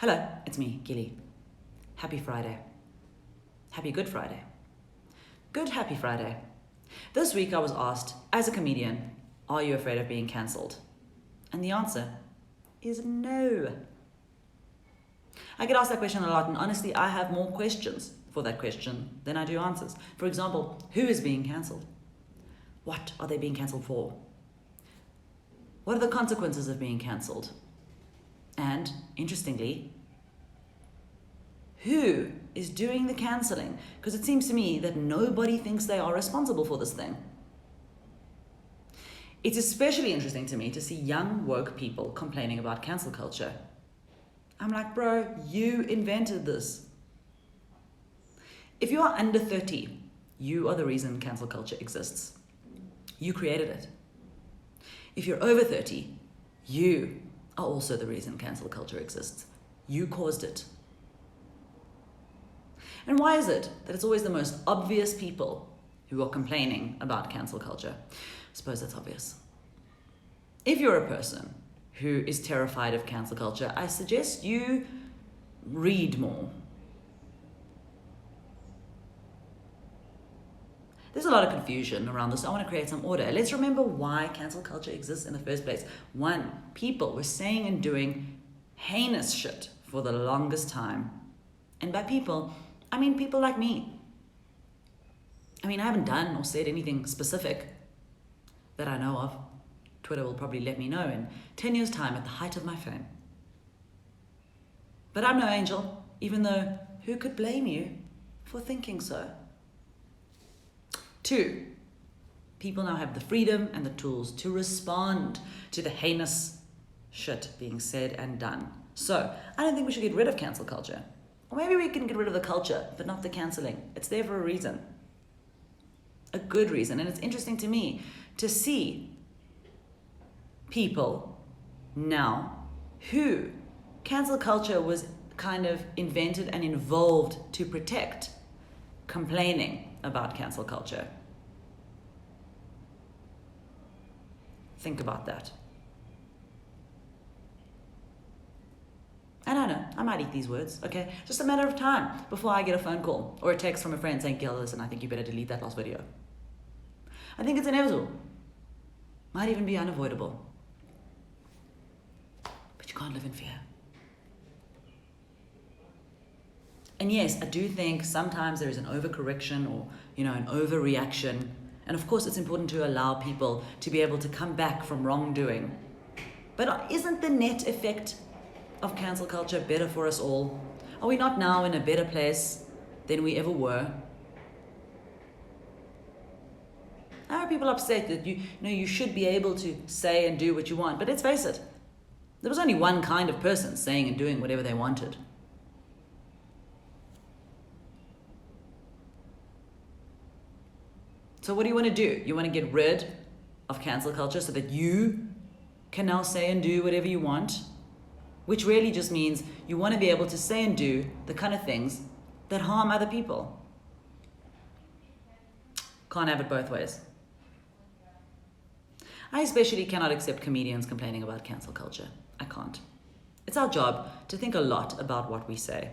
Hello, it's me, Gilly. Happy Friday. Happy Good Friday. Good Happy Friday. This week I was asked, as a comedian, are you afraid of being cancelled? And the answer is no. I get asked that question a lot, and honestly, I have more questions for that question than I do answers. For example, who is being cancelled? What are they being cancelled for? What are the consequences of being cancelled? And, interestingly, who is doing the cancelling? Because it seems to me that nobody thinks they are responsible for this thing. It's especially interesting to me to see young woke people complaining about cancel culture. I'm like, bro, you invented this. If you are under 30, you are the reason cancel culture exists. You created it. If you're over 30, you are also the reason cancel culture exists. You caused it. And why is it that it's always the most obvious people who are complaining about cancel culture? I suppose that's obvious. If you're a person who is terrified of cancel culture, I suggest you read more. There's a lot of confusion around this. I want to create some order. Let's remember why cancel culture exists in the first place. One, people were saying and doing heinous shit for the longest time. And by people, I mean people like me. I haven't done or said anything specific that I know of. Twitter will probably let me know in 10 years' time at the height of my fame. But I'm no angel, even though who could blame you for thinking so? 2, people now have the freedom and the tools to respond to the heinous shit being said and done. So I don't think we should get rid of cancel culture. Or maybe we can get rid of the culture, but not the cancelling. It's there for a reason. A good reason. And it's interesting to me to see people now who cancel culture was kind of invented and involved to protect, complaining about cancel culture. Think about that. And I know, I might eat these words, okay? Just a matter of time before I get a phone call or a text from a friend saying, Gil, listen, I think you better delete that last video. I think it's inevitable. Might even be unavoidable. But you can't live in fear. And yes, I do think sometimes there is an overcorrection or, an overreaction. And of course, it's important to allow people to be able to come back from wrongdoing. But isn't the net effect of cancel culture better for us all? Are we not now in a better place than we ever were? How are people upset that you should be able to say and do what you want? But let's face it, there was only one kind of person saying and doing whatever they wanted. So what do you want to do? You want to get rid of cancel culture so that you can now say and do whatever you want? Which really just means you want to be able to say and do the kind of things that harm other people. Can't have it both ways. I especially cannot accept comedians complaining about cancel culture. I can't. It's our job to think a lot about what we say.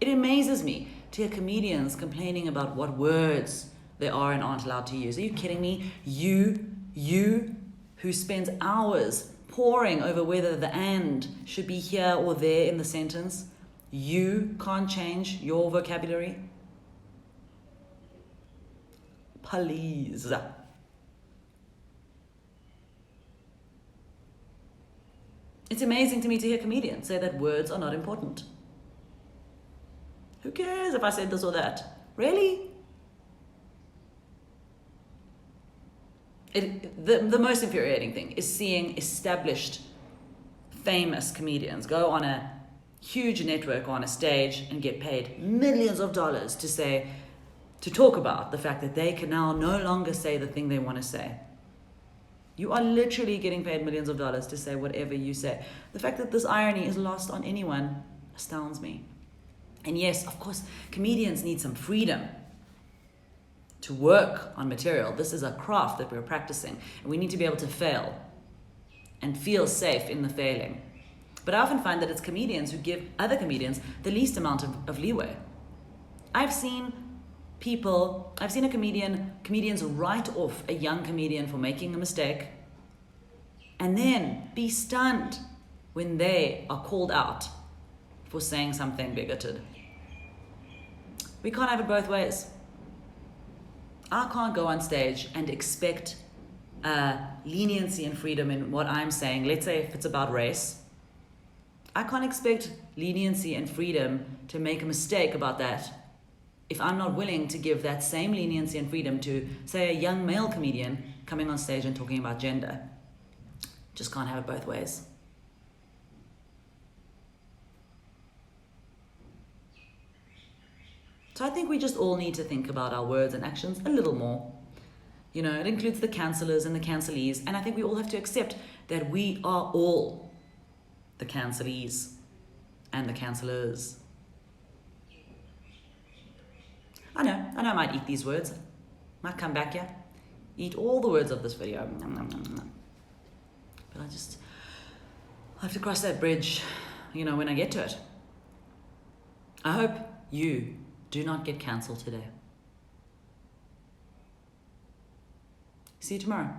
It amazes me to hear comedians complaining about what words they are and aren't allowed to use. Are you kidding me? You who spends hours poring over whether the and should be here or there in the sentence, you can't change your vocabulary? Please. It's amazing to me to hear comedians say that words are not important. Who cares if I said this or that? Really? The most infuriating thing is seeing established, famous comedians go on a huge network or on a stage and get paid millions of dollars to talk about the fact that they can now no longer say the thing they want to say. You are literally getting paid millions of dollars to say whatever you say. The fact that this irony is lost on anyone astounds me. And yes, of course, comedians need some freedom to work on material. This is a craft that we're practicing, and we need to be able to fail and feel safe in the failing. But I often find that it's comedians who give other comedians the least amount of leeway. I've seen comedians write off a young comedian for making a mistake and then be stunned when they are called out for saying something bigoted. We can't have it both ways. I can't go on stage and expect leniency and freedom in what I'm saying. Let's say if it's about race, I can't expect leniency and freedom to make a mistake about that if I'm not willing to give that same leniency and freedom to, say, a young male comedian coming on stage and talking about gender. Just can't have it both ways. So I think we just all need to think about our words and actions a little more. You know, it includes the cancellers and the cancelees, and I think we all have to accept that we are all the cancelees and the cancellers. I know I might eat these words. Might come back here, eat all the words of this video. But I have to cross that bridge, when I get to it. I hope you do not get cancelled today. See you tomorrow.